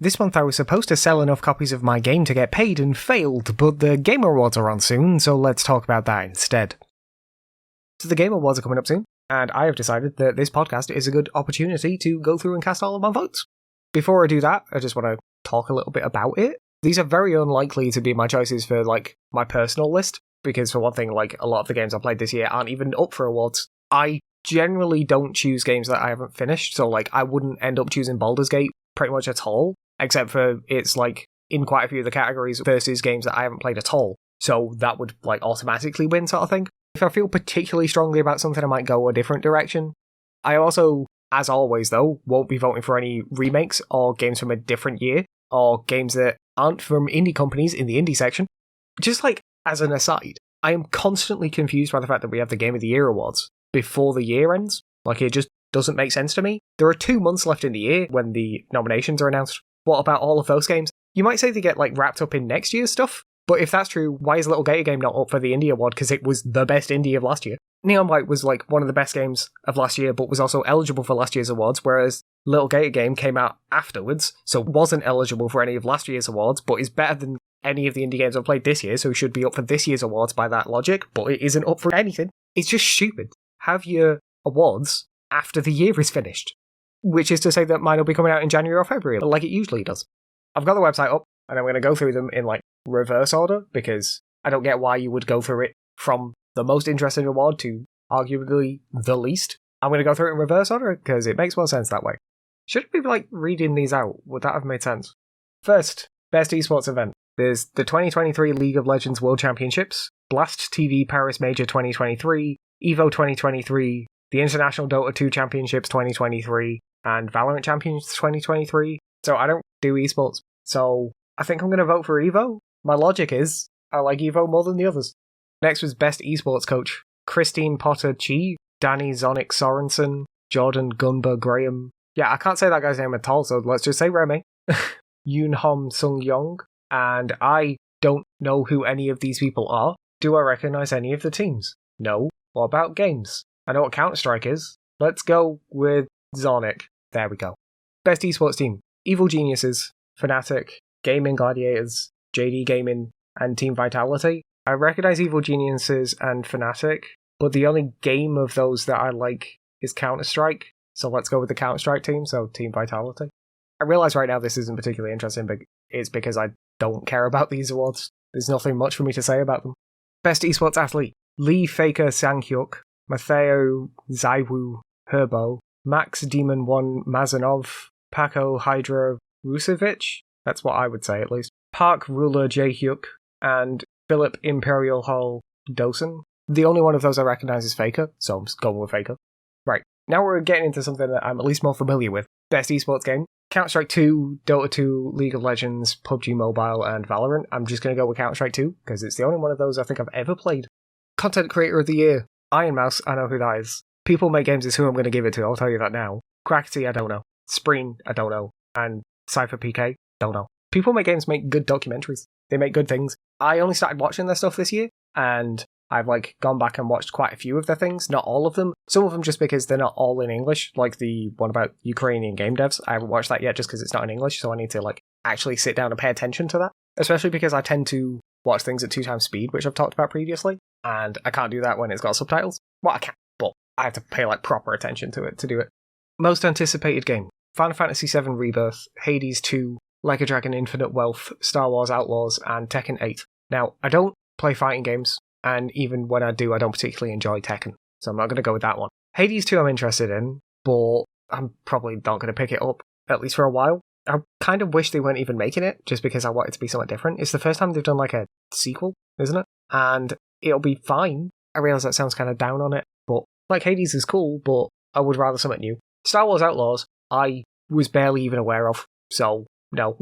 This month I was supposed to sell enough copies of my game to get paid and failed, but the Game Awards are on soon, so let's talk about that instead. So the Game Awards are coming up soon, and I have decided that this podcast is a good opportunity to go through and cast all of my votes. Before I do that, I just want to talk a little bit about it. These are very unlikely to be my choices for, my personal list, because for one thing, a lot of the games I played this year aren't even up for awards. I generally don't choose games that I haven't finished, so, I wouldn't end up choosing Baldur's Gate pretty much at all, except for it's, in quite a few of the categories versus games that I haven't played at all. So that would, automatically win sort of thing. If I feel particularly strongly about something, I might go a different direction. I also, as always though, won't be voting for any remakes or games from a different year, or games that aren't from indie companies in the indie section. Just as an aside, I am constantly confused by the fact that we have the Game of the Year awards before the year ends. It just doesn't make sense to me. There are 2 months left in the year when the nominations are announced. What about all of those games? You might say they get wrapped up in next year's stuff, but if that's true, why is Little Gator Game not up for the Indie Award? Because it was the best indie of last year. Neon White was one of the best games of last year, but was also eligible for last year's awards, whereas Little Gator Game came out afterwards, so wasn't eligible for any of last year's awards, but is better than any of the indie games I've played this year, so should be up for this year's awards by that logic, but it isn't up for anything. It's just stupid. Have your awards after the year is finished. Which is to say that mine will be coming out in January or February, like it usually does. I've got the website up, and I'm going to go through them in reverse order, because I don't get why you would go through it from the most interesting award to arguably the least. I'm going to go through it in reverse order, because it makes more sense that way. Should we be reading these out? Would that have made sense? First, Best Esports Event. There's the 2023 League of Legends World Championships, Blast TV Paris Major 2023, EVO 2023, the International Dota 2 Championships 2023, and Valorant Champions 2023. So I don't do esports, so I think I'm going to vote for EVO. My logic is, I like EVO more than the others. Next was Best Esports Coach. Christine Potter-Chi, Danny Zonic Sorensen, Jordan Gunber Graham. Yeah, I can't say that guy's name at all, so let's just say Remy. Yoonhom Sung-yong. And I don't know who any of these people are. Do I recognise any of the teams? No. What about games? I know what Counter-Strike is. Let's go with Zonic. There we go. Best Esports Team. Evil Geniuses, Fnatic, Gaming Gladiators, JD Gaming, and Team Vitality. I recognise Evil Geniuses and Fnatic, but the only game of those that I like is Counter-Strike, so let's go with the Counter-Strike team, so Team Vitality. I realise right now this isn't particularly interesting, but it's because I don't care about these awards. There's nothing much for me to say about them. Best Esports Athlete. Lee Faker Sanghyuk, Matteo Zaiwu Herbo, Max Demon 1 Mazanov, Paco Hydra Rusevic, that's what I would say at least, Park Ruler Jaehyuk, and Philip Imperial Hall Dosen. The only one of those I recognise is Faker, so I'm just going with Faker. Right, now we're getting into something that I'm at least more familiar with. Best Esports Game. Counter-Strike 2, Dota 2, League of Legends, PUBG Mobile, and Valorant. I'm just going to go with Counter-Strike 2, because it's the only one of those I think I've ever played. Content Creator of the Year. Iron Mouse, I know who that is. People Make Games is who I'm going to give it to, I'll tell you that now. Crackety, I don't know. Spreen, I don't know. And Cypher PK, don't know. People Make Games make good documentaries. They make good things. I only started watching their stuff this year, and I've gone back and watched quite a few of their things, not all of them. Some of them just because they're not all in English, like the one about Ukrainian game devs. I haven't watched that yet just because it's not in English, so I need to actually sit down and pay attention to that. Especially because I tend to watch things at 2 times speed, which I've talked about previously, and I can't do that when it's got subtitles. Well, I can, but I have to pay proper attention to it to do it. Most anticipated game. Final Fantasy VII Rebirth, Hades 2, Like a Dragon Infinite Wealth, Star Wars Outlaws, and Tekken 8. Now, I don't play fighting games, and even when I do, I don't particularly enjoy Tekken, so I'm not going to go with that one. Hades 2 I'm interested in, but I'm probably not going to pick it up, at least for a while. I kind of wish they weren't even making it, just because I want it to be somewhat different. It's the first time they've done a sequel, isn't it? And it'll be fine. I realise that sounds kind of down on it, but Hades is cool, but I would rather something new. Star Wars Outlaws, I was barely even aware of, so no.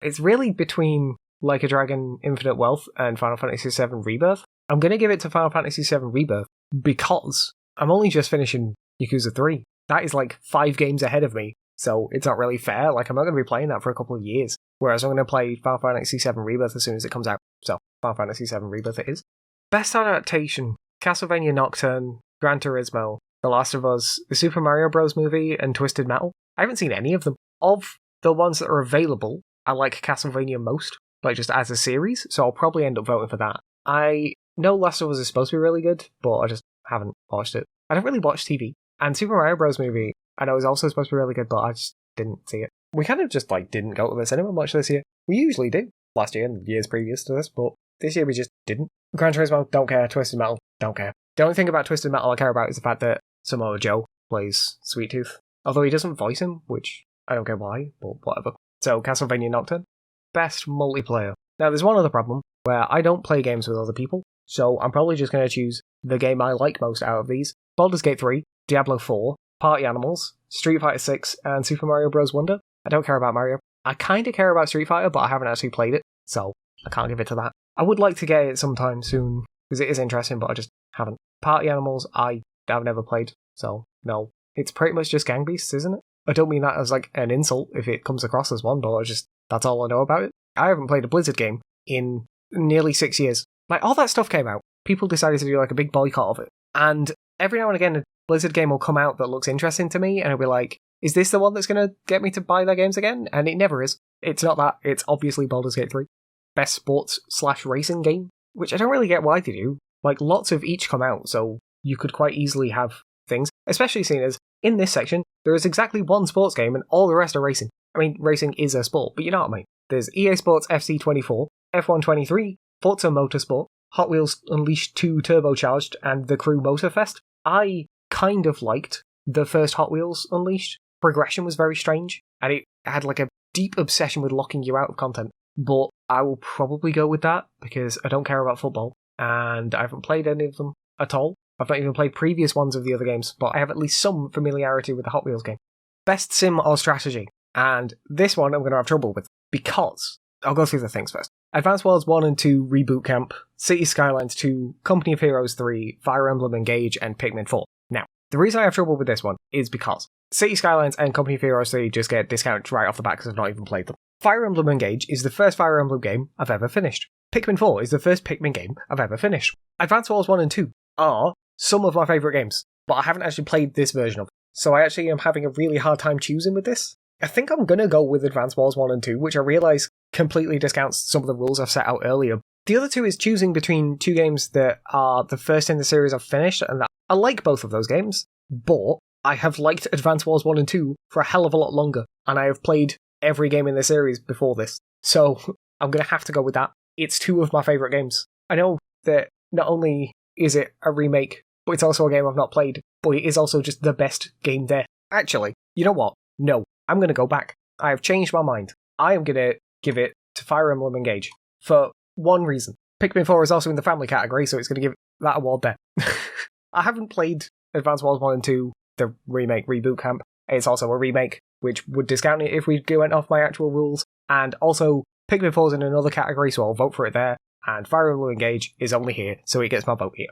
It's really between Like a Dragon Infinite Wealth and Final Fantasy VII Rebirth. I'm going to give it to Final Fantasy VII Rebirth because I'm only just finishing Yakuza 3. That is 5 games ahead of me, so it's not really fair. I'm not going to be playing that for a couple of years, whereas I'm going to play Final Fantasy VII Rebirth as soon as it comes out. So, Final Fantasy VII Rebirth it is. Best Adaptation. Castlevania Nocturne, Gran Turismo, The Last of Us, the Super Mario Bros. Movie, and Twisted Metal. I haven't seen any of them. Of the ones that are available, I like Castlevania most, like just as a series, so I'll probably end up voting for that. I know Last of Us is supposed to be really good, but I just haven't watched it. I don't really watch TV. And Super Mario Bros. Movie, I know is also supposed to be really good, but I just didn't see it. We kind of just didn't go to the cinema much this year. We usually do, last year and years previous to this, but this year we just didn't. Gran Turismo, don't care. Twisted Metal, don't care. The only thing about Twisted Metal I care about is the fact that Samoa Joe plays Sweet Tooth. Although he doesn't voice him, which I don't care why, but whatever. So, Castlevania Nocturne. Best multiplayer. Now, there's one other problem, where I don't play games with other people, so I'm probably just going to choose the game I like most out of these. Baldur's Gate 3, Diablo 4, Party Animals, Street Fighter 6, and Super Mario Bros. Wonder. I don't care about Mario. I kind of care about Street Fighter, but I haven't actually played it, so I can't give it to that. I would like to get it sometime soon, because it is interesting, but I just haven't. Party Animals, I've never played, so no. It's pretty much just gang beasts, isn't it? I don't mean that as an insult if it comes across as one, but that's all I know about it. I haven't played a Blizzard game in nearly 6 years. All that stuff came out. People decided to do a big boycott of it. And every now and again, a Blizzard game will come out that looks interesting to me, and I'll be like, is this the one that's going to get me to buy their games again? And it never is. It's not that. It's obviously Baldur's Gate 3. Best sports/racing game, which I don't really get why they do. Lots of each come out, so you could quite easily have things, especially seeing as in this section, there is exactly one sports game and all the rest are racing. I mean, racing is a sport, but you know what I mean. There's EA Sports FC24, F1 23, Forza Motorsport, Hot Wheels Unleashed 2 Turbocharged, and The Crew Motorfest. I kind of liked the first Hot Wheels Unleashed. Progression was very strange, and it had a deep obsession with locking you out of content. But I will probably go with that, because I don't care about football, and I haven't played any of them at all. I've not even played previous ones of the other games, but I have at least some familiarity with the Hot Wheels game. Best sim or strategy, and this one I'm going to have trouble with, because I'll go through the things first. Advance Wars 1 and 2 Reboot Camp, City Skylines 2, Company of Heroes 3, Fire Emblem Engage, and Pikmin 4. Now, the reason I have trouble with this one is because City Skylines and Company of Heroes 3 just get discounted right off the bat because I've not even played them. Fire Emblem Engage is the first Fire Emblem game I've ever finished. Pikmin 4 is the first Pikmin game I've ever finished. Advance Wars 1 and 2 are some of my favourite games, but I haven't actually played this version of it, so I actually am having a really hard time choosing with this. I think I'm going to go with Advance Wars 1 and 2, which I realise completely discounts some of the rules I've set out earlier. The other two is choosing between two games that are the first in the series I've finished, and I like both of those games, but I have liked Advance Wars 1 and 2 for a hell of a lot longer, and I have played every game in the series before this, so I'm going to have to go with that. It's two of my favourite games. I know that not only is it a remake, but it's also a game I've not played, but it is also just the best game there. Actually, you know what? No, I'm going to go back. I have changed my mind. I am going to give it to Fire Emblem Engage for one reason. Pikmin 4 is also in the family category, so it's going to give that award there. I haven't played Advance Wars 1 and 2, the remake Reboot Camp. It's also a remake, which would discount it if we went off my actual rules. And also, Pikmin 4 is in another category, so I'll vote for it there. And Fire Emblem Engage is only here, so it gets my vote here.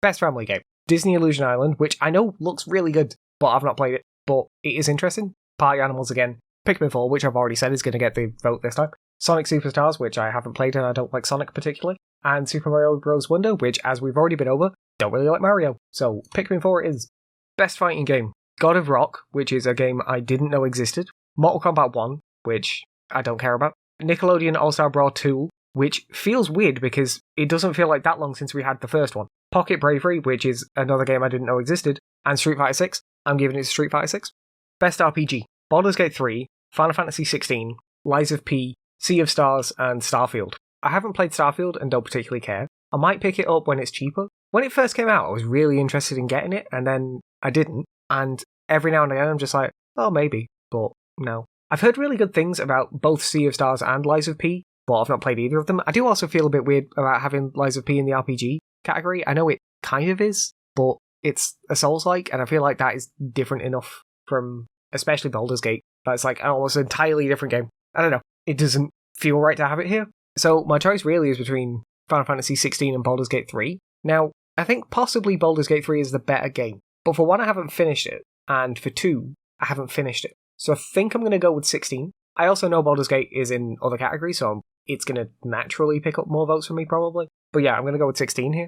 Best family game. Disney Illusion Island, which I know looks really good, but I've not played it. But it is interesting. Party Animals again. Pikmin 4, which I've already said is going to get the vote this time. Sonic Superstars, which I haven't played and I don't like Sonic particularly. And Super Mario Bros. Wonder, which, as we've already been over, don't really like Mario. So Pikmin 4 is best fighting game. God of Rock, which is a game I didn't know existed. Mortal Kombat 1, which I don't care about. Nickelodeon All-Star Brawl 2, which feels weird because it doesn't feel like that long since we had the first one. Pocket Bravery, which is another game I didn't know existed. And Street Fighter 6, I'm giving it to Street Fighter 6. Best RPG. Baldur's Gate 3, Final Fantasy 16, Lies of P, Sea of Stars, and Starfield. I haven't played Starfield and don't particularly care. I might pick it up when it's cheaper. When it first came out, I was really interested in getting it, and then I didn't. And every now and again, I'm just like, oh, maybe, but no. I've heard really good things about both Sea of Stars and Lies of P, but I've not played either of them. I do also feel a bit weird about having Lies of P in the RPG category. I know it kind of is, but it's a Souls-like, and I feel like that is different enough from, especially Baldur's Gate. That's like an almost entirely different game. I don't know. It doesn't feel right to have it here. So my choice really is between Final Fantasy 16 and Baldur's Gate 3. Now, I think possibly Baldur's Gate 3 is the better game, but for one, I haven't finished it, and for two, I haven't finished it. So I think I'm going to go with 16. I also know Baldur's Gate is in other categories, so it's going to naturally pick up more votes for me, probably. But yeah, I'm going to go with 16 here.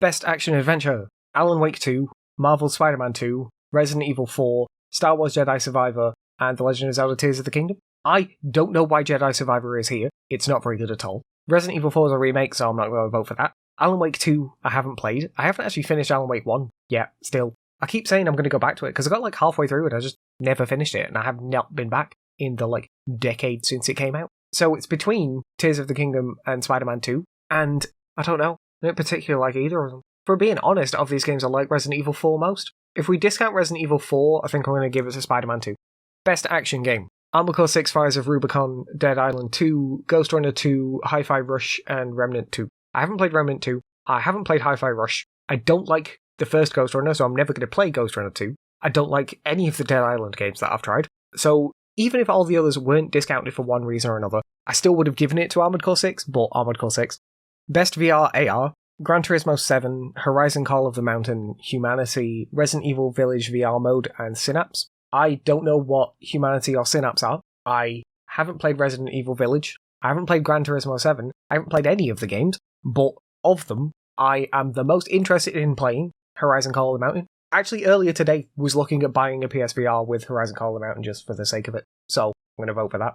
Best Action Adventure. Alan Wake 2, Marvel Spider-Man 2, Resident Evil 4, Star Wars Jedi Survivor, and The Legend of Zelda Tears of the Kingdom. I don't know why Jedi Survivor is here. It's not very good at all. Resident Evil 4 is a remake, so I'm not going to vote for that. Alan Wake 2, I haven't played. I haven't actually finished Alan Wake 1 yet, still. I keep saying I'm going to go back to it, because I got like halfway through it, I just never finished it, and I have not been back in the like decade since it came out. So it's between Tears of the Kingdom and Spider-Man 2, and I don't know. I don't particularly like either of them. For being honest, of these games I like Resident Evil 4 most. If we discount Resident Evil 4, I think I'm going to give it to Spider-Man 2. Best action game. Armored Core 6, Fires of Rubicon, Dead Island 2, Ghost Runner 2, Hi-Fi Rush, and Remnant 2. I haven't played Remnant 2. I haven't played Hi-Fi Rush. I don't like the first Ghost Runner, so I'm never going to play Ghost Runner 2. I don't like any of the Dead Island games that I've tried. So even if all the others weren't discounted for one reason or another, I still would have given it to Armored Core 6, but Armored Core 6. Best VR AR. Gran Turismo 7, Horizon Call of the Mountain, Humanity, Resident Evil Village VR mode, and Synapse. I don't know what Humanity or Synapse are. I haven't played Resident Evil Village. I haven't played Gran Turismo 7. I haven't played any of the games, but of them, I am the most interested in playing Horizon Call of the Mountain. Actually, earlier today, was looking at buying a PSVR with Horizon Call of the Mountain just for the sake of it, so I'm going to vote for that.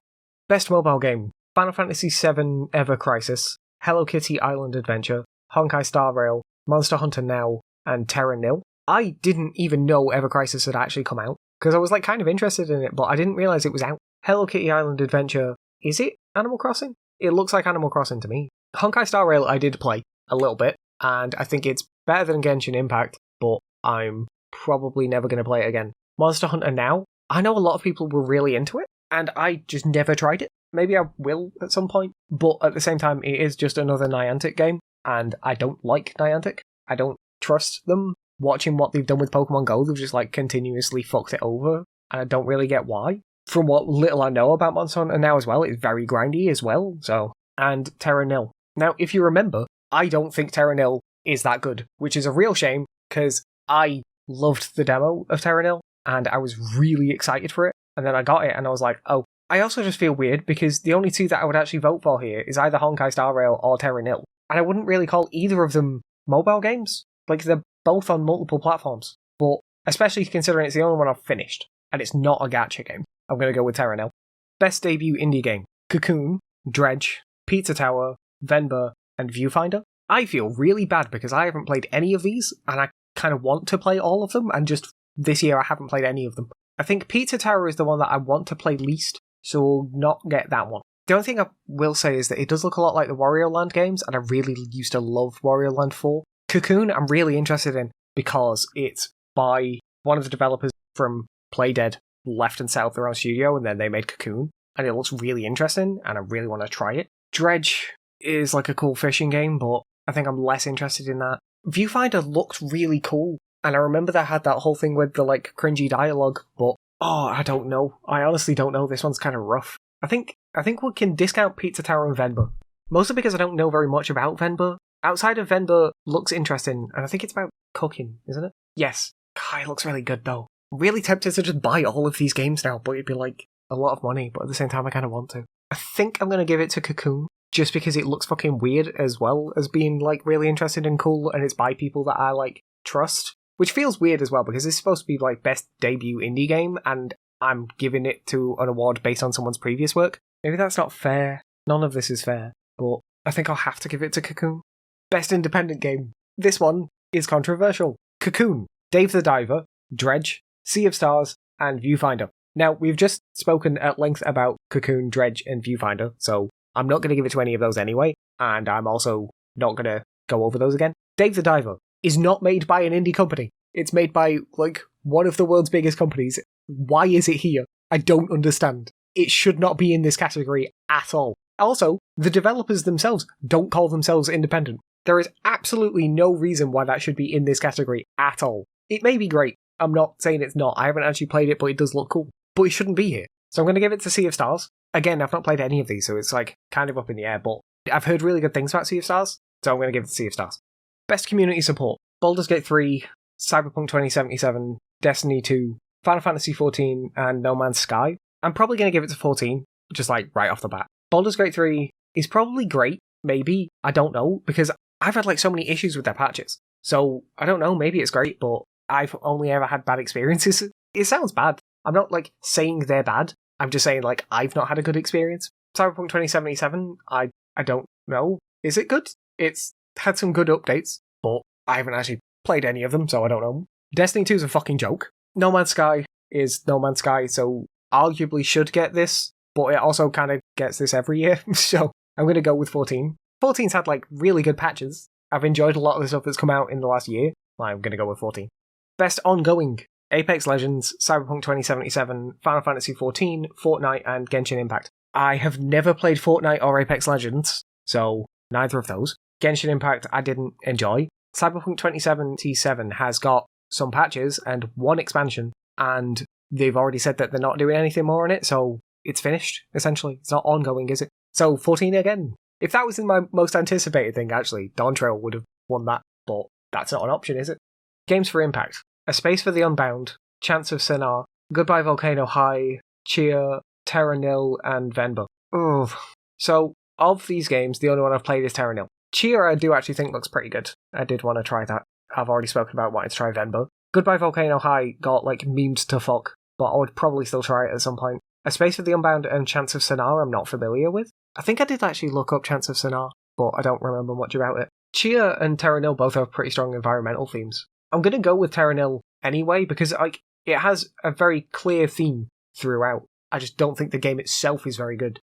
Best mobile game. Final Fantasy VII Ever Crisis, Hello Kitty Island Adventure, Honkai Star Rail, Monster Hunter Now, and Terra Nil. I didn't even know Ever Crisis had actually come out, because I was like kind of interested in it, but I didn't realise it was out. Hello Kitty Island Adventure, is it Animal Crossing? It looks like Animal Crossing to me. Honkai Star Rail I did play a little bit, and I think it's better than Genshin Impact, but I'm probably never going to play it again. Monster Hunter Now, I know a lot of people were really into it, and I just never tried it. Maybe I will at some point, but at the same time it is just another Niantic game, and I don't like Niantic. I don't trust them. Watching what they've done with Pokemon Go, they've just like continuously fucked it over, and I don't really get why. From what little I know about Monster Hunter Now as well, it's very grindy as well, so. And Terra Nil. Now, if you remember, I don't think Terra Nil is that good, which is a real shame, because I loved the demo of Terra Nil, and I was really excited for it, and then I got it, and I was like, oh. I also just feel weird, because the only two that I would actually vote for here is either Honkai Star Rail or Terra Nil, and I wouldn't really call either of them mobile games. Like, they're both on multiple platforms, but especially considering it's the only one I've finished, and it's not a gacha game, I'm going to go with Terra Nil. Best debut indie game. Cocoon, Dredge, Pizza Tower, Venba, and Viewfinder. I feel really bad because I haven't played any of these, and I kind of want to play all of them, and just this year I haven't played any of them. I think Pizza Tower is the one that I want to play least, so we'll not get that one. The only thing I will say is that it does look a lot like the Wario Land games, and I really used to love Wario Land 4. Cocoon I'm really interested in, because it's by one of the developers from Playdead left and set up their own studio, and then they made Cocoon, and it looks really interesting, and I really want to try it. Dredge is like a cool fishing game, but I think I'm less interested in that. Viewfinder looks really cool, and I remember they had that whole thing with the like cringy dialogue, but I don't know. I honestly don't know. This one's kind of rough. I think we can discount Pizza Tower and Venba, mostly because I don't know very much about Venba. Outside of Venba looks interesting, and I think it's about cooking, isn't it? Yes. God, it looks really good though. I'm really tempted to just buy all of these games now, but it'd be like a lot of money, but at the same time I kind of want to. I think I'm going to give it to Cocoon, just because it looks fucking weird as well as being like really interesting and cool, and it's by people that I like trust, which feels weird as well because it's supposed to be like best debut indie game, and I'm giving it to an award based on someone's previous work. Maybe that's not fair. None of this is fair, but I think I'll have to give it to Cocoon. Best independent game. This one is controversial. Cocoon, Dave the Diver, Dredge, Sea of Stars, and Viewfinder. Now, we've just spoken at length about Cocoon, Dredge, and Viewfinder, so I'm not going to give it to any of those anyway, and I'm also not going to go over those again. Dave the Diver is not made by an indie company. It's made by, like, one of the world's biggest companies. Why is it here? I don't understand. It should not be in this category at all. Also, the developers themselves don't call themselves independent. There is absolutely no reason why that should be in this category at all. It may be great. I'm not saying it's not. I haven't actually played it, but it does look cool. But it shouldn't be here. So I'm going to give it to Sea of Stars. Again, I've not played any of these, so it's like kind of up in the air, but I've heard really good things about Sea of Stars, so I'm going to give it to Sea of Stars. Best community support. Baldur's Gate 3, Cyberpunk 2077, Destiny 2, Final Fantasy 14, and No Man's Sky. I'm probably going to give it to 14, just like right off the bat. Baldur's Gate 3 is probably great, maybe, I don't know, because I've had like so many issues with their patches. So, I don't know, maybe it's great, but I've only ever had bad experiences. It sounds bad. I'm not like saying they're bad. I'm just saying, like, I've not had a good experience. Cyberpunk 2077, I don't know. Is it good? It's had some good updates, but I haven't actually played any of them, so I don't know. Destiny 2 is a fucking joke. No Man's Sky is No Man's Sky, so arguably should get this, but it also kind of gets this every year, so I'm going to go with 14. 14's had, like, really good patches. I've enjoyed a lot of the stuff that's come out in the last year. I'm going to go with 14. Best ongoing: Apex Legends, Cyberpunk 2077, Final Fantasy XIV, Fortnite, and Genshin Impact. I have never played Fortnite or Apex Legends, so neither of those. Genshin Impact I didn't enjoy. Cyberpunk 2077 has got some patches and one expansion, and they've already said that they're not doing anything more on it, so it's finished, essentially. It's not ongoing, is it? So 14 again. If that was in my most anticipated thing, actually, Dawn Trail would have won that, but that's not an option, is it? Games for Impact: A Space for the Unbound, Chants of Sennaar, Goodbye Volcano High, Cheer, Terra Nil, and Venba. Ugh. So, of these games, the only one I've played is Terra Nil. Cheer I do actually think looks pretty good. I did want to try that. I've already spoken about wanting to try Venba. Goodbye Volcano High got, like, memed to fuck, but I would probably still try it at some point. A Space for the Unbound and Chants of Sennaar I'm not familiar with. I think I did actually look up Chants of Sennaar, but I don't remember much about it. Cheer and Terra Nil both have pretty strong environmental themes. I'm going to go with Terra Nil anyway, because like it has a very clear theme throughout. I just don't think the game itself is very good.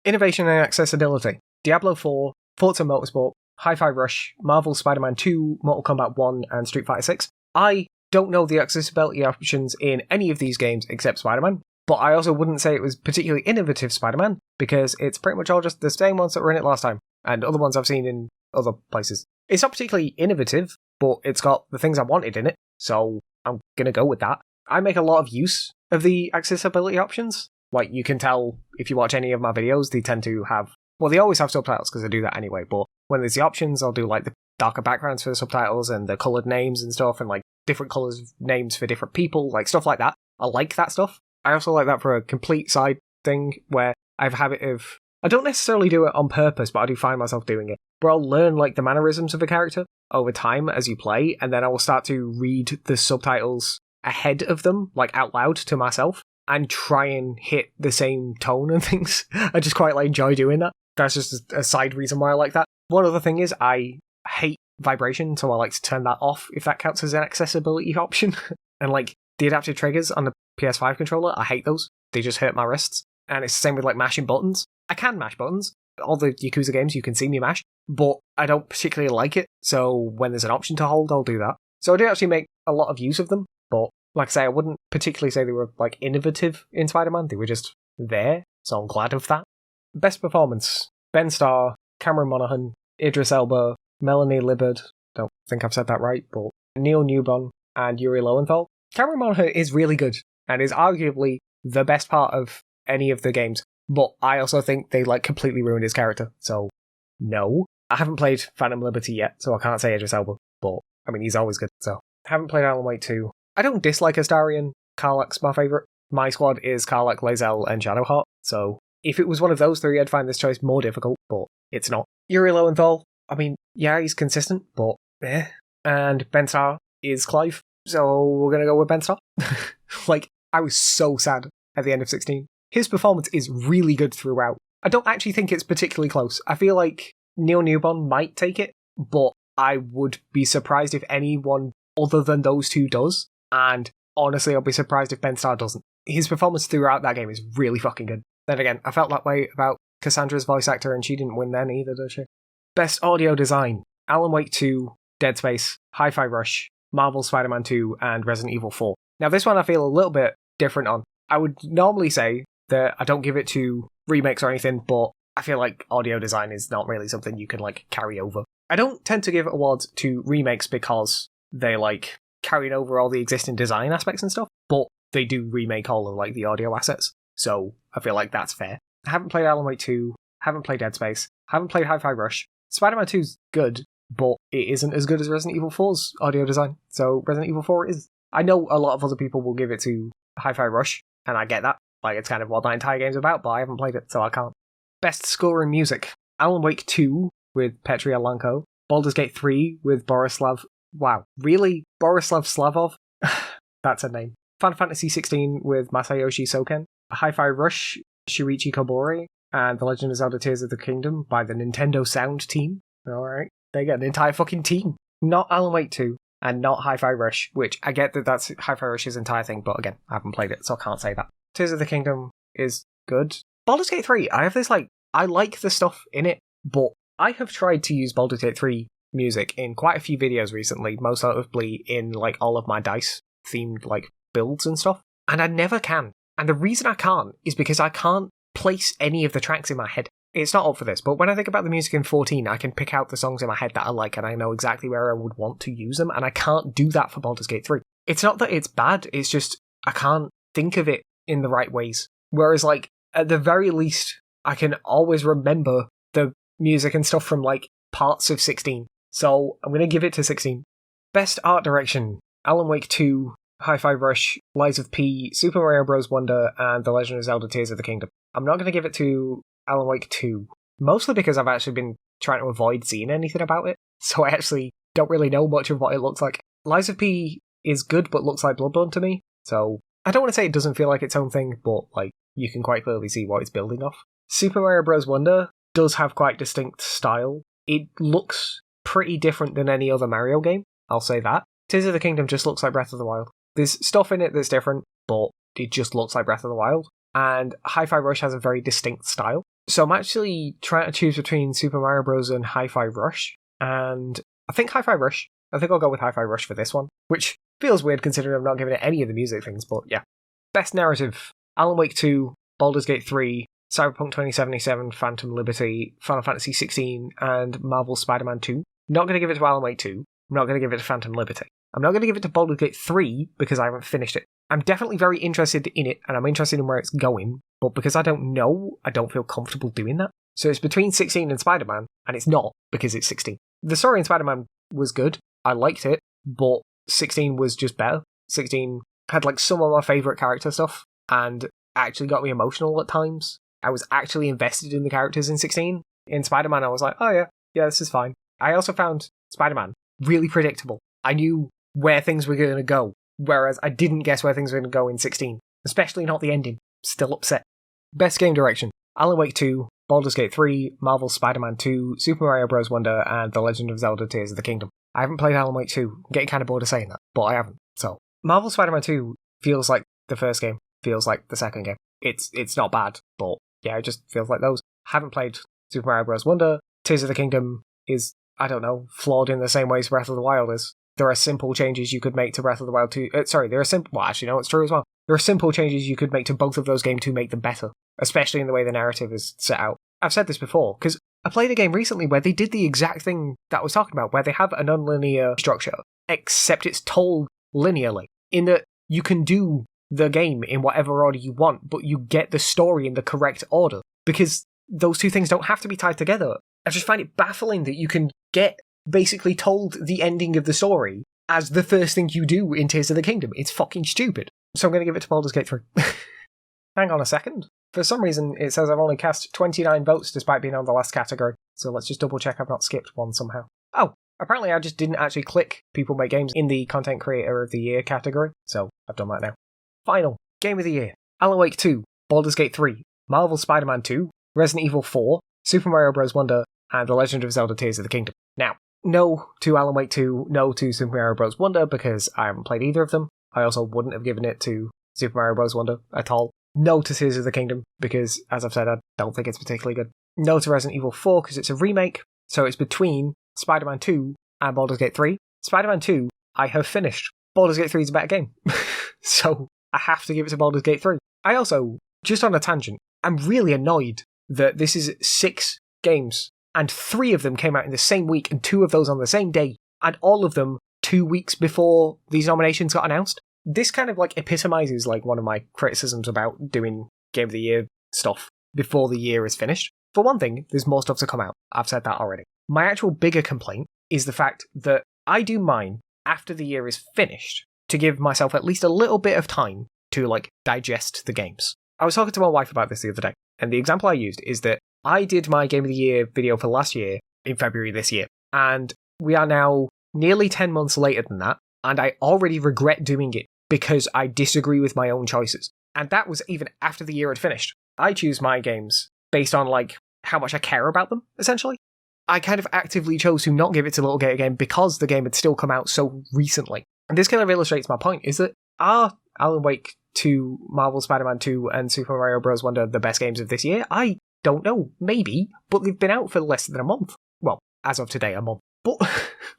Innovation and accessibility: Diablo 4, Forza Motorsport, Hi-Fi Rush, Marvel Spider-Man 2, Mortal Kombat 1, and Street Fighter 6. I don't know the accessibility options in any of these games except Spider-Man, but I also wouldn't say it was particularly innovative Spider-Man, because it's pretty much all just the same ones that were in it last time, and other ones I've seen in other places. It's not particularly innovative, but it's got the things I wanted in it, so I'm going to go with that. I make a lot of use of the accessibility options. Like, you can tell if you watch any of my videos, they tend to have... Well, they always have subtitles because I do that anyway, but when there's the options, I'll do, like, the darker backgrounds for the subtitles and the coloured names and stuff, and, like, different colours of names for different people, like, stuff like that. I like that stuff. I also like that for a complete side thing, where I have a habit of... I don't necessarily do it on purpose, but I do find myself doing it, where I'll learn, like, the mannerisms of a character over time as you play, and then I will start to read the subtitles ahead of them, like, out loud to myself, and try and hit the same tone and things. I just quite, like, enjoy doing that. That's just a side reason why I like that. One other thing is I hate vibration, so I like to turn that off if that counts as an accessibility option. And, like, the adaptive triggers on the PS5 controller, I hate those. They just hurt my wrists. And it's the same with, like, mashing buttons. I can mash buttons. All the Yakuza games, you can see me mash, but I don't particularly like it, so when there's an option to hold, I'll do that. So I do actually make a lot of use of them, but like I say, I wouldn't particularly say they were, like, innovative in Spider-Man. They were just there, so I'm glad of that. Best performance: Ben Starr, Cameron Monaghan, Idris Elba, Melanie Libbard, don't think I've said that right, but Neil Newbon, and Yuri Lowenthal. Cameron Monaghan is really good, and is arguably the best part of any of the games. But I also think they, like, completely ruined his character, so no. I haven't played Phantom Liberty yet, so I can't say Idris Elba, but, I mean, he's always good, so. I haven't played Alan Wake 2. I don't dislike Astarion. Karlach's my favourite. My squad is Karlach, Lae'zel, and Shadowheart, so if it was one of those three, I'd find this choice more difficult, but it's not. Yuri Lowenthal, I mean, yeah, he's consistent, but eh. And Ben Starr is Clive, so we're gonna go with Ben Starr. Like, I was so sad at the end of 16. His performance is really good throughout. I don't actually think it's particularly close. I feel like Neil Newbon might take it, but I would be surprised if anyone other than those two does. And honestly, I'll be surprised if Ben Starr doesn't. His performance throughout that game is really fucking good. Then again, I felt that way about Cassandra's voice actor, and she didn't win then either, did she? Best audio design: Alan Wake 2, Dead Space, Hi-Fi Rush, Marvel Spider-Man 2, and Resident Evil 4. Now, this one I feel a little bit different on. I would normally say that I don't give it to remakes or anything, but I feel like audio design is not really something you can, like, carry over. I don't tend to give awards to remakes because they, like, carried over all the existing design aspects and stuff, but they do remake all of, like, the audio assets, so I feel like that's fair. I haven't played Alan Wake 2, haven't played Dead Space, haven't played Hi-Fi Rush. Spider-Man 2's good, but it isn't as good as Resident Evil 4's audio design, so Resident Evil 4 is. I know a lot of other people will give it to Hi-Fi Rush, and I get that. Like, it's kind of what that entire game's about, but I haven't played it, so I can't. Best score in music: Alan Wake 2 with Petri Alanko, Baldur's Gate 3 with Borislav... Wow, really? Borislav Slavov? That's a name. Final Fantasy 16 with Masayoshi Soken, Hi-Fi Rush, Shuichi Kobori, and The Legend of Zelda Tears of the Kingdom by the Nintendo Sound team. Alright, they get an entire fucking team. Not Alan Wake 2, and not Hi-Fi Rush, which I get that that's Hi-Fi Rush's entire thing, but again, I haven't played it, so I can't say that. Tears of the Kingdom is good. Baldur's Gate 3, I have this, I like the stuff in it, but I have tried to use Baldur's Gate 3 music in quite a few videos recently, most notably in, all of my DICE-themed, builds and stuff, and I never can. And the reason I can't is because I can't place any of the tracks in my head. It's not up for this, but when I think about the music in 14, I can pick out the songs in my head that I like, and I know exactly where I would want to use them, and I can't do that for Baldur's Gate 3. It's not that it's bad, it's just I can't think of it in the right ways. Whereas, at the very least, I can always remember the music and stuff from, parts of 16. So I'm going to give it to 16. Best Art Direction, Alan Wake 2, Hi-Fi Rush, Lies of P, Super Mario Bros. Wonder, and The Legend of Zelda Tears of the Kingdom. I'm not going to give it to Alan Wake 2, mostly because I've actually been trying to avoid seeing anything about it, so I actually don't really know much of what it looks like. Lies of P is good, but looks like Bloodborne to me, so I don't want to say it doesn't feel like its own thing, but, you can quite clearly see what it's building off. Super Mario Bros. Wonder does have quite distinct style. It looks pretty different than any other Mario game, I'll say that. Tears of the Kingdom just looks like Breath of the Wild. There's stuff in it that's different, but it just looks like Breath of the Wild. And Hi-Fi Rush has a very distinct style. So I'm actually trying to choose between Super Mario Bros. And Hi-Fi Rush. And I think Hi-Fi Rush. I think I'll go with Hi-Fi Rush for this one. Which feels weird considering I'm not giving it any of the music things, but yeah. Best Narrative. Alan Wake 2, Baldur's Gate 3, Cyberpunk 2077, Phantom Liberty, Final Fantasy 16, and Marvel's Spider-Man 2. Not going to give it to Alan Wake 2. I'm not going to give it to Phantom Liberty. I'm not going to give it to Baldur's Gate 3 because I haven't finished it. I'm definitely very interested in it, and I'm interested in where it's going, but because I don't know, I don't feel comfortable doing that. So it's between 16 and Spider-Man, and it's not because it's 16. The story in Spider-Man was good. I liked it, but 16 was just better. 16 had some of my favourite character stuff, and actually got me emotional at times. I was actually invested in the characters in 16. In Spider-Man, I was like, oh yeah, this is fine. I also found Spider-Man really predictable. I knew where things were going to go, whereas I didn't guess where things were going to go in 16, especially not the ending. Still upset. Best Game Direction, Alan Wake 2, Baldur's Gate 3, Marvel's Spider-Man 2, Super Mario Bros. Wonder, and The Legend of Zelda Tears of the Kingdom. I haven't played Alan Wake 2. I'm getting kind of bored of saying that, but I haven't. So, Marvel's Spider-Man 2 feels like the first game, feels like the second game. It's not bad, but yeah, it just feels like those. Haven't played Super Mario Bros. Wonder. Tears of the Kingdom is, I don't know, flawed in the same ways Breath of the Wild is. There are simple changes you could make to Breath of the Wild 2. There are simple... Well, actually, no, it's true as well. There are simple changes you could make to both of those games to make them better, especially in the way the narrative is set out. I've said this before, because I played a game recently where they did the exact thing that I was talking about, where they have a non-linear structure, except it's told linearly, in that you can do the game in whatever order you want, but you get the story in the correct order, because those two things don't have to be tied together. I just find it baffling that you can get basically told the ending of the story as the first thing you do in Tears of the Kingdom. It's fucking stupid. So I'm going to give it to Baldur's Gate 3. Hang on a second. For some reason, it says I've only cast 29 votes despite being on the last category. So let's just double check I've not skipped one somehow. Oh, apparently I just didn't actually click People Make Games in the Content Creator of the Year category. So I've done that now. Final Game of the Year. Alan Wake 2, Baldur's Gate 3, Marvel's Spider-Man 2, Resident Evil 4, Super Mario Bros. Wonder, and The Legend of Zelda Tears of the Kingdom. Now, no to Alan Wake 2, no to Super Mario Bros. Wonder because I haven't played either of them. I also wouldn't have given it to Super Mario Bros. Wonder at all. No to Tears of the Kingdom because, as I've said, I don't think it's particularly good. No to Resident Evil 4 because it's a remake, so it's between Spider-Man 2 and Baldur's Gate 3. Spider-Man 2, I have finished. Baldur's Gate 3 is a better game. So I have to give it to Baldur's Gate 3. I also, just on a tangent, I'm really annoyed that this is 6 games, and 3 of them came out in the same week, and 2 of those on the same day, and all of them 2 weeks before these nominations got announced. This kind of epitomizes one of my criticisms about doing Game of the Year stuff before the year is finished. For one thing, there's more stuff to come out. I've said that already. My actual bigger complaint is the fact that I do mine after the year is finished to give myself at least a little bit of time to digest the games. I was talking to my wife about this the other day, and the example I used is that I did my Game of the Year video for last year in February this year, and we are now nearly 10 months later than that, and I already regret doing it because I disagree with my own choices. And that was even after the year had finished. I choose my games based on, like, how much I care about them, essentially. I kind of actively chose to not give it to Little Gator Game because the game had still come out so recently. And this kind of illustrates my point, is that are Alan Wake 2, Marvel Spider-Man 2, and Super Mario Bros. Wonder the best games of this year? I don't know, maybe, but they've been out for less than a month. Well, as of today, a month. But,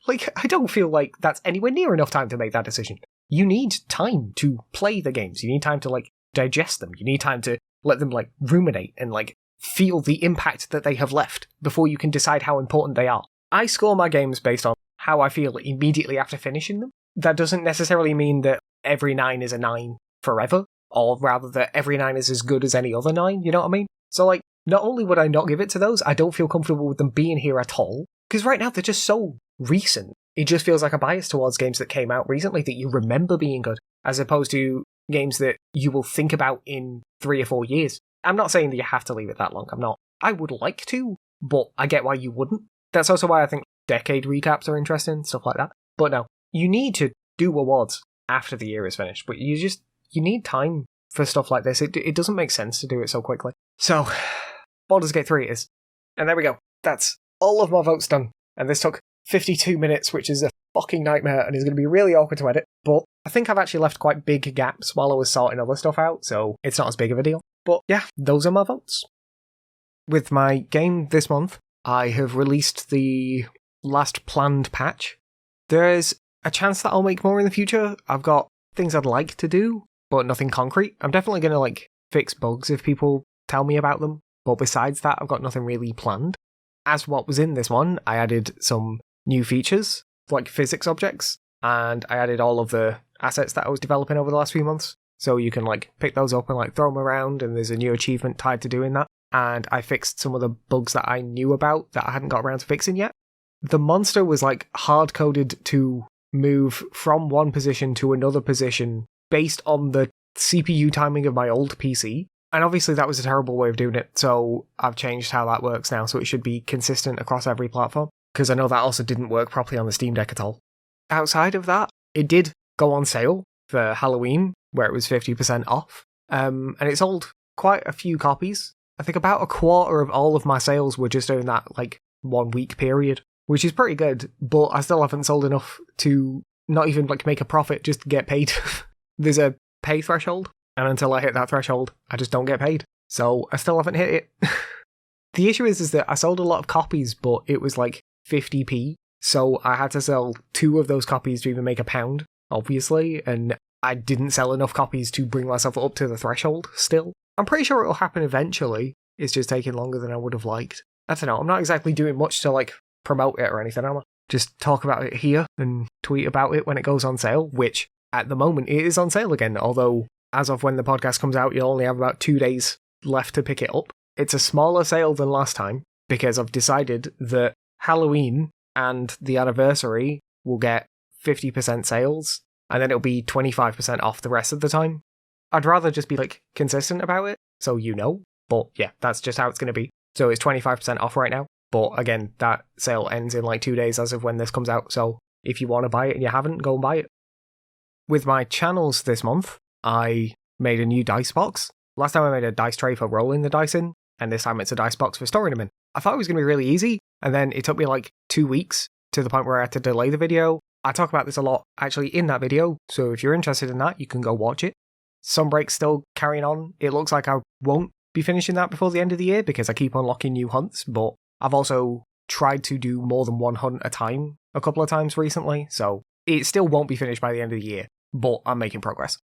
like, I don't feel like that's anywhere near enough time to make that decision. You need time to play the games. You need time to, like, digest them. You need time to let them, like, ruminate and, like, feel the impact that they have left before you can decide how important they are. I score my games based on how I feel immediately after finishing them. That doesn't necessarily mean that every 9 is a 9 forever, or rather that every 9 is as good as any other 9, you know what I mean? So, like, not only would I not give it to those, I don't feel comfortable with them being here at all, because right now they're just so recent. It just feels like a bias towards games that came out recently that you remember being good, as opposed to games that you will think about in 3 or 4 years. I'm not saying that you have to leave it that long, I'm not. I would like to, but I get why you wouldn't. That's also why I think decade recaps are interesting, stuff like that. But no, you need to do awards after the year is finished, but you need time for stuff like this. It doesn't make sense to do it so quickly. So, Baldur's Gate 3 it is. And there we go. That's all of my votes done. And this took 52 minutes, which is a fucking nightmare and is going to be really awkward to edit. But I think I've actually left quite big gaps while I was sorting other stuff out, so it's not as big of a deal. But yeah, those are my votes. With my game this month, I have released the last planned patch. There's a chance that I'll make more in the future. I've got things I'd like to do, but nothing concrete. I'm definitely going to, like, fix bugs if people tell me about them. But besides that, I've got nothing really planned. As what was in this one, I added some new features, like physics objects, and I added all of the assets that I was developing over the last few months. So you can, like, pick those up and, like, throw them around, and there's a new achievement tied to doing that. And I fixed some of the bugs that I knew about that I hadn't got around to fixing yet. The monster was, like, hard-coded to move from one position to another position based on the CPU timing of my old PC. And obviously that was a terrible way of doing it, so I've changed how that works now, so it should be consistent across every platform, because I know that also didn't work properly on the Steam Deck at all. Outside of that, it did go on sale for Halloween, where it was 50% off, and it sold quite a few copies. I think about a quarter of all of my sales were just in that, like, 1 week period, which is pretty good, but I still haven't sold enough to not even, like, make a profit, just to get paid. There's a pay threshold, and until I hit that threshold, I just don't get paid. So I still haven't hit it. The issue is that I sold a lot of copies, but it was like 50p, so I had to sell 2 of those copies to even make £1, obviously, and I didn't sell enough copies to bring myself up to the threshold still. I'm pretty sure it'll happen eventually, it's just taking longer than I would have liked. I don't know, I'm not exactly doing much to, like, promote it or anything, am I? Just talk about it here and tweet about it when it goes on sale, which, at the moment, it is on sale again, although as of when the podcast comes out, you'll only have about 2 days left to pick it up. It's a smaller sale than last time, because I've decided that Halloween and the anniversary will get 50% sales, and then it'll be 25% off the rest of the time. I'd rather just be, like, consistent about it, so you know, but yeah, that's just how it's going to be. So it's 25% off right now, but again, that sale ends in like 2 days as of when this comes out, so if you want to buy it and you haven't, go and buy it. With my channels this month, I made a new dice box. Last time I made a dice tray for rolling the dice in, and this time it's a dice box for storing them in. I thought it was going to be really easy, and then it took me like 2 weeks to the point where I had to delay the video. I talk about this a lot actually in that video, so if you're interested in that, you can go watch it. Sunbreak's still carrying on. It looks like I won't be finishing that before the end of the year because I keep unlocking new hunts, but I've also tried to do more than one hunt at a time a couple of times recently, so it still won't be finished by the end of the year, but I'm making progress.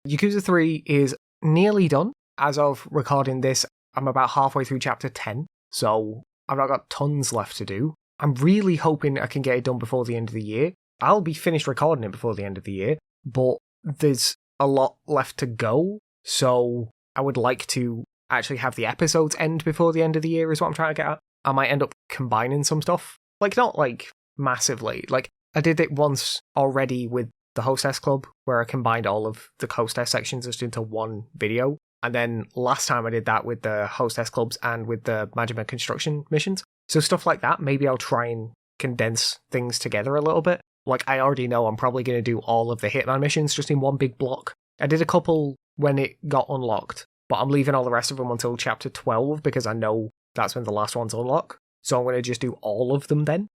Yakuza 3 is nearly done. As of recording this, I'm about halfway through chapter 10, so I've not got tons left to do. I'm really hoping I can get it done before the end of the year. I'll be finished recording it before the end of the year, but there's a lot left to go, so I would like to actually have the episodes end before the end of the year is what I'm trying to get at. I might end up combining some stuff. Like, not like massively. Like, I did it once already with the Hostess Club, where I combined all of the Hostess sections just into one video. And then last time I did that with the Hostess Clubs and with the Majima construction missions. So stuff like that, maybe I'll try and condense things together a little bit. Like, I already know I'm probably going to do all of the Hitman missions just in one big block. I did a couple when it got unlocked, but I'm leaving all the rest of them until chapter 12 because I know that's when the last one's unlocked. So I'm going to just do all of them then.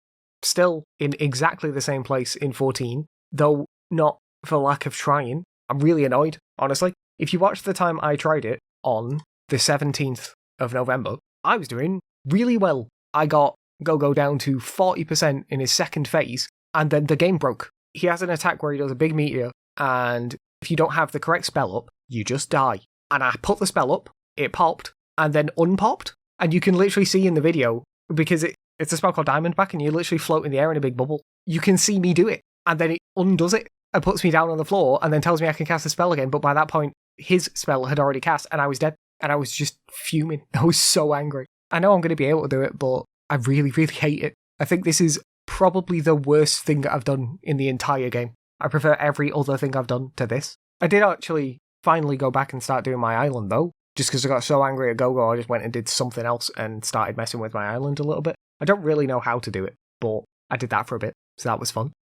Still in exactly the same place in 14, though not for lack of trying. I'm really annoyed, honestly. If you watch the time I tried it on the 17th of November, I was doing really well. I got Go down to 40% in his second phase, and then the game broke. He has an attack where he does a big meteor, and if you don't have the correct spell up, you just die. And I put the spell up, it popped, and then unpopped, and you can literally see in the video, because it's a spell called Diamondback, and you literally float in the air in a big bubble. You can see me do it, and then it undoes it, and puts me down on the floor, and then tells me I can cast a spell again, but by that point, his spell had already cast, and I was dead, and I was just fuming. I was so angry. I know I'm going to be able to do it, but I really, really hate it. I think this is probably the worst thing that I've done in the entire game. I prefer every other thing I've done to this. I did actually finally go back and start doing my island, though. Just because I got so angry at Go-Go, I just went and did something else and started messing with my island a little bit. I don't really know how to do it, but I did that for a bit, so that was fun.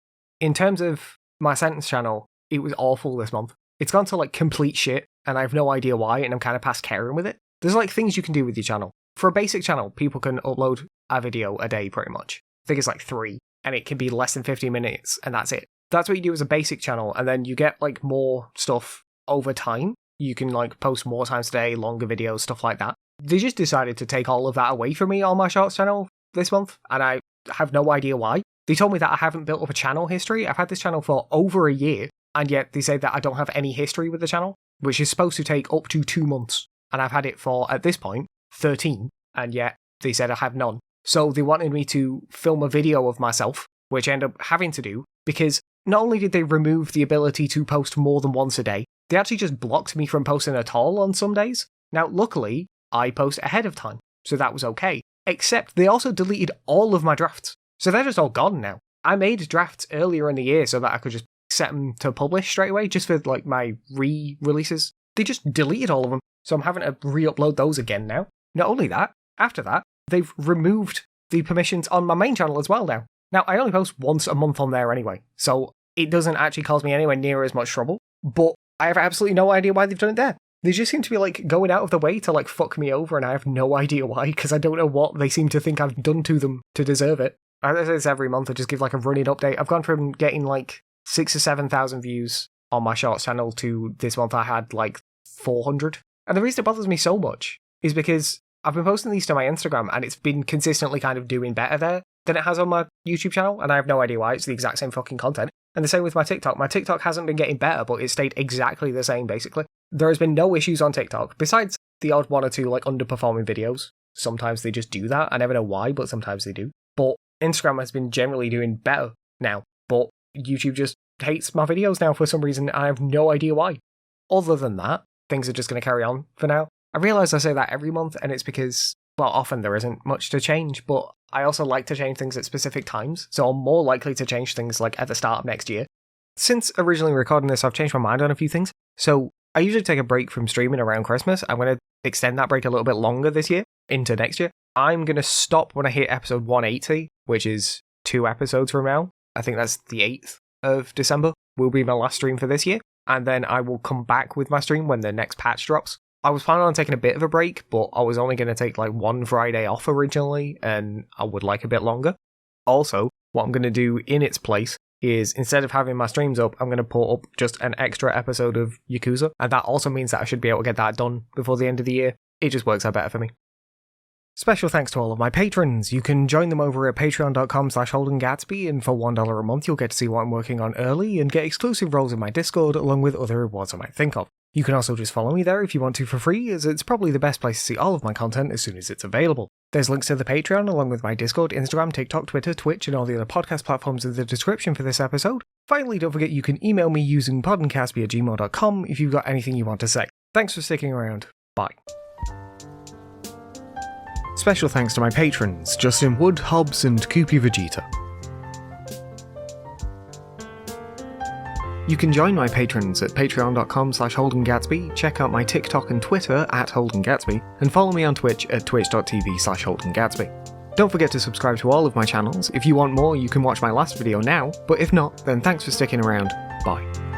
In terms of my sentence channel, it was awful this month. It's gone to like complete shit, and I have no idea why, and I'm kind of past caring with it. There's like things you can do with your channel. For a basic channel, people can upload a video a day pretty much. I think it's like 3, and it can be less than 50 minutes, and that's it. That's what you do as a basic channel, and then you get like more stuff over time. You can like post more times a day, longer videos, stuff like that. They just decided to take all of that away from me on my shorts channel this month, and I have no idea why. They told me that I haven't built up a channel history. I've had this channel for over a year, and yet they say that I don't have any history with the channel, which is supposed to take up to 2 months. And I've had it for, at this point, 13, and yet they said I have none. So they wanted me to film a video of myself, which I ended up having to do, because not only did they remove the ability to post more than once a day, they actually just blocked me from posting at all on some days. Now, luckily, I post ahead of time, so that was okay. Except they also deleted all of my drafts. So they're just all gone now. I made drafts earlier in the year so that I could just set them to publish straight away, just for like my re-releases. They just deleted all of them, so I'm having to re-upload those again now. Not only that, after that, they've removed the permissions on my main channel as well now. Now, I only post once a month on there anyway, so it doesn't actually cause me anywhere near as much trouble, but I have absolutely no idea why they've done it there. They just seem to be like going out of the way to like fuck me over, and I have no idea why, because I don't know what they seem to think I've done to them to deserve it. I say this every month, I just give like a running update. I've gone from getting like 6,000 or 7,000 views on my shorts channel to this month I had like 400. And the reason it bothers me so much is because I've been posting these to my Instagram, and it's been consistently kind of doing better there than it has on my YouTube channel, and I have no idea why. It's the exact same fucking content. And the same with my TikTok. My TikTok hasn't been getting better, but it stayed exactly the same, basically. There has been no issues on TikTok, besides the odd 1 or 2 like underperforming videos. Sometimes they just do that. I never know why, but sometimes they do. But Instagram has been generally doing better now, but YouTube just hates my videos now for some reason. I have no idea why. Other than that, things are just going to carry on for now. I realise I say that every month, and it's because, well, often there isn't much to change, but I also like to change things at specific times, so I'm more likely to change things like at the start of next year. Since originally recording this, I've changed my mind on a few things, so I usually take a break from streaming around Christmas. I'm going to extend that break a little bit longer this year, into next year. I'm going to stop when I hit episode 180, which is 2 episodes from now. I think that's the 8th of December, will be my last stream for this year, and then I will come back with my stream when the next patch drops. I was planning on taking a bit of a break, but I was only going to take like 1 Friday off originally, and I would like a bit longer. Also, what I'm going to do in its place is, instead of having my streams up, I'm going to put up just an extra episode of Yakuza, and that also means that I should be able to get that done before the end of the year. It just works out better for me. Special thanks to all of my patrons. You can join them over at patreon.com/Holden Gatsby, and for $1 a month you'll get to see what I'm working on early and get exclusive roles in my Discord along with other rewards I might think of. You can also just follow me there if you want to for free, as it's probably the best place to see all of my content as soon as it's available. There's links to the Patreon along with my Discord, Instagram, TikTok, Twitter, Twitch, and all the other podcast platforms in the description for this episode. Finally, don't forget you can email me using podencastby@gmail.com if you've got anything you want to say. Thanks for sticking around. Bye. Special thanks to my patrons, Justin Wood, Hobbs, and Koopy Vegeta. You can join my patrons at patreon.com/Holden Gatsby, check out my TikTok and Twitter @Holden Gatsby, and follow me on Twitch at twitch.tv/Holden Gatsby. Don't forget to subscribe to all of my channels. If you want more, you can watch my last video now, but if not, then thanks for sticking around. Bye.